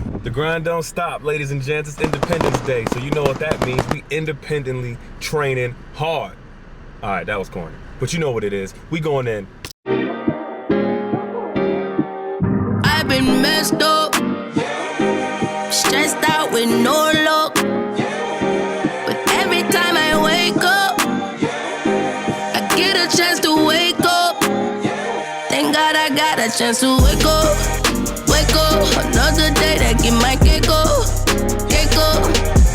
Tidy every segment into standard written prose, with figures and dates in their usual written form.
The grind don't stop, ladies and gents. It's Independence Day, so you know what that means. We independently training hard. All right, that was corny, but you know what it is. We going in. I've been messed up, stressed out with no luck. But every time I wake up, I get a chance to wake up. Thank God I got a chance to wake up. Another day that get my cake up.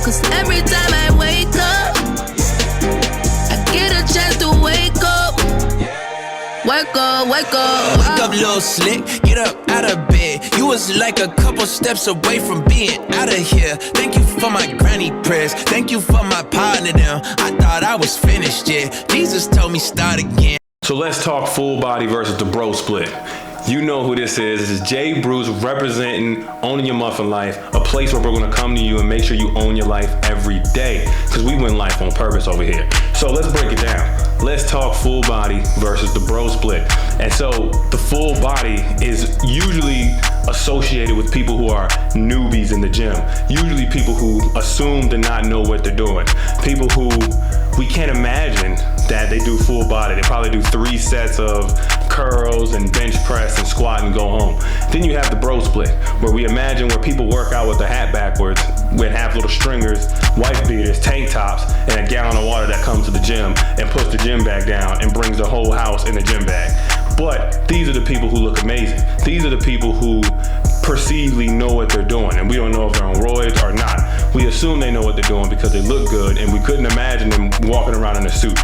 Cause every time I wake up, I get a chance to wake up. Wake up. Wake up, little slick, get up out of bed. You was like a couple steps away from being out of here. Thank you for my granny prayers, thank you for my partner now. I thought I was finished, yeah. Jesus told me start again. So let's talk full body versus the bro split. You know who this is. This is Jay Bruce representing Owning Your Muffin Life, a place where we're gonna come to you and make sure you own your life every day, because we win life on purpose over here. So let's break it down. Let's talk full body versus the bro split. And so the full body is usually associated with people who are newbies in the gym. Usually people who assume to not know what they're doing. People who we can't imagine that they do full body. They probably do 3 sets of curls and bench press and squat and go home. Then you have the bro split, where we imagine where people work out with the hat backwards, with half little stringers, wife beaters, tank tops, and a gallon of water that comes to the gym and puts the gym bag down and brings the whole house in the gym bag. But these are the people who look amazing. These are the people who perceivably know what they're doing, and we don't know if they're on roids or not. We assume they know what they're doing because they look good, and we couldn't imagine them walking around in a suit.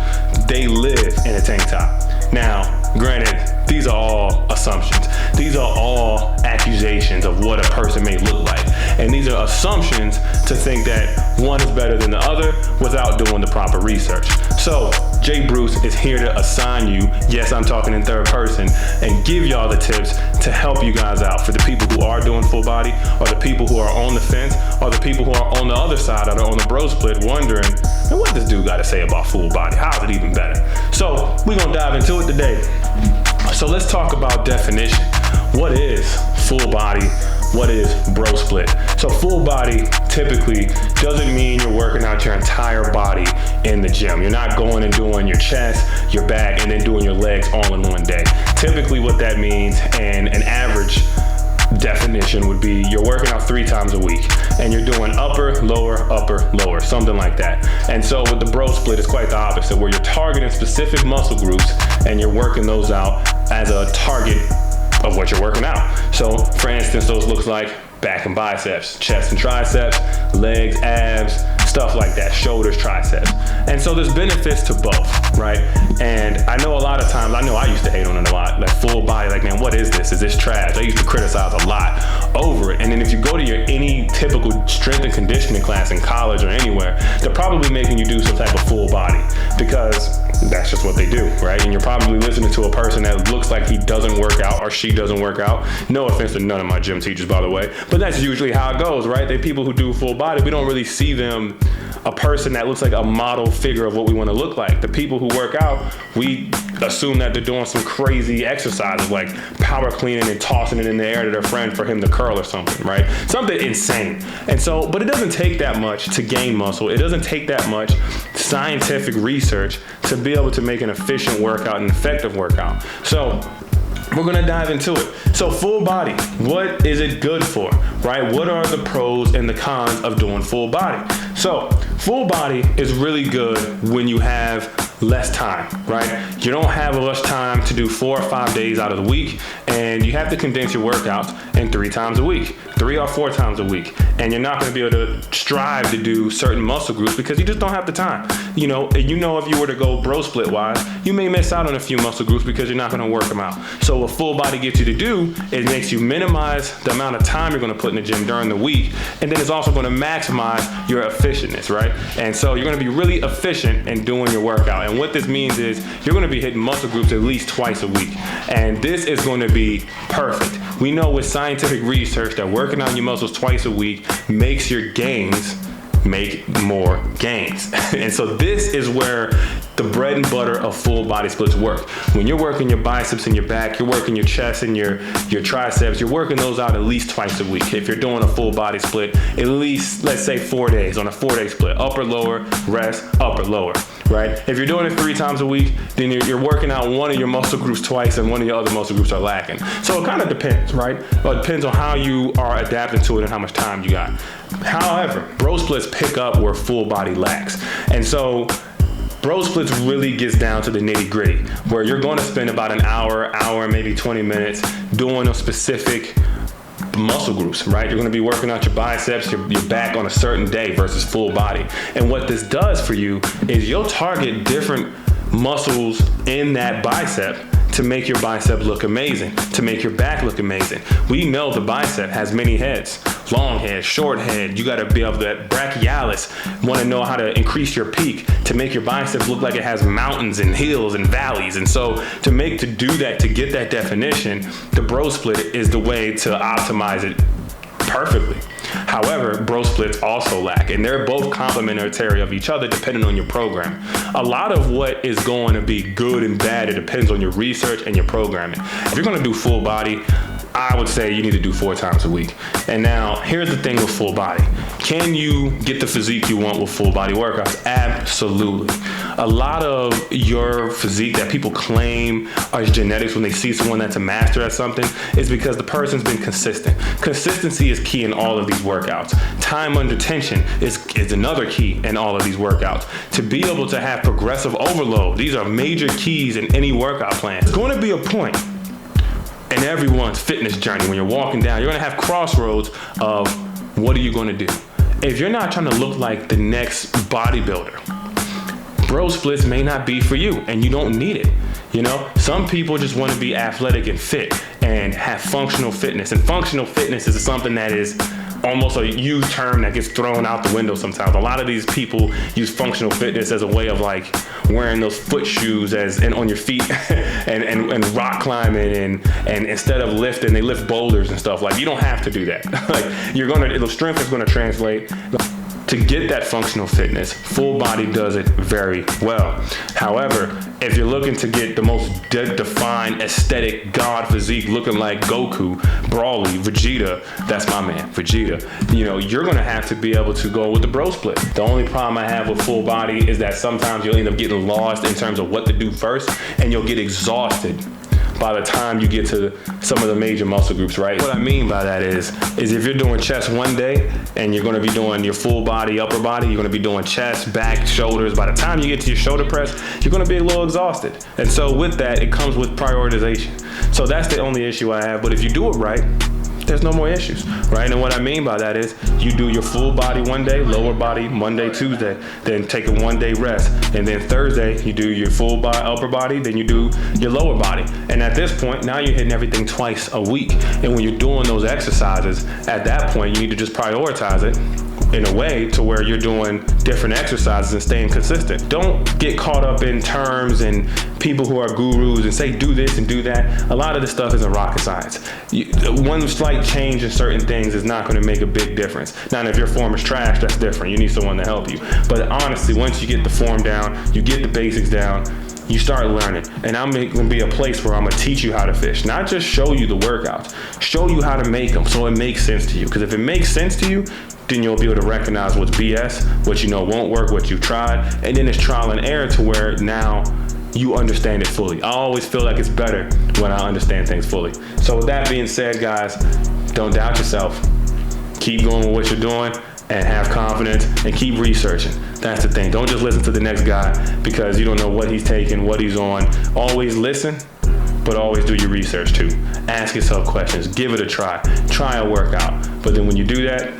They live in a tank top. Now, granted, these are all assumptions. These are all accusations of what a person may look like. And these are assumptions to think that one is better than the other without doing the proper research. So, Jay Bruce is here to assign you, yes, I'm talking in third person, and give y'all the tips to help you guys out for the people who are doing full body, or the people who are on the fence, or the people who are on the other side, or on the bro split, wondering, man, what this dude got to say about full body? How is it even better? So, we're going to dive into it today. So let's talk about definition. What is full body? What is bro split? So full body typically doesn't mean you're working out your entire body in the gym. You're not going and doing your chest, your back, and then doing your legs all in one day. Typically what that means, and an average definition would be, you're working out 3 times a week and you're doing upper, lower, something like that. And so with the bro split, it's quite the opposite, where you're targeting specific muscle groups and you're working those out as a target of what you're working out. So for instance, those looks like back and biceps, chest and triceps, legs, abs, stuff like that, shoulders, triceps. And so there's benefits to both, right? And I know a lot of times, I know I used to hate on it a lot, like full body, like, man, what is this? Is this trash? I used to criticize a lot over it. And then if you go to your any typical strength and conditioning class in college or anywhere, they're probably making you do some type of full body, because that's just what they do, right? And you're probably listening to a person that looks like he doesn't work out or she doesn't work out. No offense to none of my gym teachers, by the way, but that's usually how it goes, right? They people who do full body, we don't really see them a person that looks like a model figure of what we want to look like. The people who work out, we assume that they're doing some crazy exercises like power cleaning and tossing it in the air to their friend for him to curl or something, right? Something insane. And so, but it doesn't take that much to gain muscle. It doesn't take that much scientific research to be able to make an efficient workout, an effective workout. So we're gonna dive into it. So full body, what is it good for, right? What are the pros and the cons of doing full body? So full body is really good when you have less time, right? You don't have much time to do 4 or 5 days out of the week, and you have to condense your workouts in 3 times a week, 3 or 4 times a week. And you're not gonna be able to strive to do certain muscle groups because you just don't have the time. You know, if you were to go bro split wise, you may miss out on a few muscle groups because you're not gonna work them out. So what full body gets you to do, it makes you minimize the amount of time you're gonna put in the gym during the week, and then it's also gonna maximize your efficientness, right? And so you're gonna be really efficient in doing your workout. And what this means is you're gonna be hitting muscle groups at least twice a week. And this is gonna be perfect. We know with scientific research that working on your muscles twice a week makes your gains make more gains. And so this is where the bread and butter of full body splits work. When you're working your biceps and your back, you're working your chest and your triceps, you're working those out at least twice a week. If you're doing a full body split, at least, let's say 4 days on a 4-day split, upper, lower, rest, upper, lower, right? If you're doing it 3 times a week, then you're working out one of your muscle groups twice and one of your other muscle groups are lacking. So it kind of depends, right? Well, it depends on how you are adapting to it and how much time you got. However, bro splits pick up where full body lacks. And so bro splits really gets down to the nitty gritty, where you're going to spend about an hour, maybe 20 minutes doing a specific muscle groups, right? You're going to be working out your biceps, your back on a certain day versus full body. And what this does for you is you'll target different muscles in that bicep to make your bicep look amazing, to make your back look amazing. We know the bicep has many heads, long head, short head. You got to be able to, brachialis, want to know how to increase your peak to make your biceps look like it has mountains and hills and valleys. And so to do that, to get that definition, the bro split is the way to optimize it perfectly. However, bro splits also lack, and they're both complementary of each other depending on your program. A lot of what is going to be good and bad, it depends on your research and your programming. If you're going to do full body, I would say you need to do 4 times a week. And now, here's the thing with full body. Can you get the physique you want with full body workouts? Absolutely. A lot of your physique that people claim is genetics when they see someone that's a master at something is because the person's been consistent. Consistency is key in all of these workouts. Time under tension is another key in all of these workouts. To be able to have progressive overload, these are major keys in any workout plan. It's going to be a point in everyone's fitness journey when you're walking down, you're going to have crossroads of what are you going to do? If you're not trying to look like the next bodybuilder, bro splits may not be for you, and you don't need it. You know, some people just want to be athletic and fit and have functional fitness. And functional fitness is something that is almost a used term that gets thrown out the window sometimes. A lot of these people use functional fitness as a way of like wearing those foot shoes and on your feet and rock climbing and instead of lifting, they lift boulders and stuff. Like, you don't have to do that. Like, the strength is going to translate. To get that functional fitness, full body does it very well. However, if you're looking to get the most defined aesthetic god physique looking like Goku, Brawly, Vegeta, that's my man, Vegeta, you know, you're gonna have to be able to go with the bro split. The only problem I have with full body is that sometimes you'll end up getting lost in terms of what to do first, and you'll get exhausted by the time you get to some of the major muscle groups, right? What I mean by that is if you're doing chest one day and you're gonna be doing your full body, upper body, you're gonna be doing chest, back, shoulders. By the time you get to your shoulder press, you're gonna be a little exhausted. And so with that, it comes with prioritization. So that's the only issue I have. But if you do it right, there's no more issues, right? And what I mean by that is you do your full body one day, lower body Monday, Tuesday, then take a 1-day rest. And then Thursday, you do your full body, upper body, then you do your lower body. And at this point, now you're hitting everything twice a week. And when you're doing those exercises, at that point, you need to just prioritize it in a way to where you're doing different exercises and staying consistent. Don't get caught up in terms and people who are gurus and say do this and do that. A lot of this stuff isn't rocket science. One slight change in certain things is not going to make a big difference. Now, if your form is trash, that's different. You need someone to help you. But honestly, once you get the form down, you get the basics down, you start learning. And I'm going to be a place where I'm going to teach you how to fish, not just show you the workouts, show you how to make them so it makes sense to you. Because if it makes sense to you, then you'll be able to recognize what's BS, what you know won't work, what you've tried, and then it's trial and error to where now you understand it fully. I always feel like it's better when I understand things fully. So with that being said, guys, don't doubt yourself. Keep going with what you're doing and have confidence and keep researching. That's the thing. Don't just listen to the next guy because you don't know what he's taking, what he's on. Always listen, but always do your research too. Ask yourself questions. Give it a try. Try a workout. But then when you do that,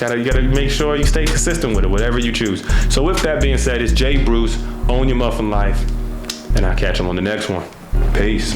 you gotta make sure you stay consistent with it, whatever you choose. So with that being said, it's Jay Bruce, Own Your Muffin Life, and I'll catch him on the next one. Peace.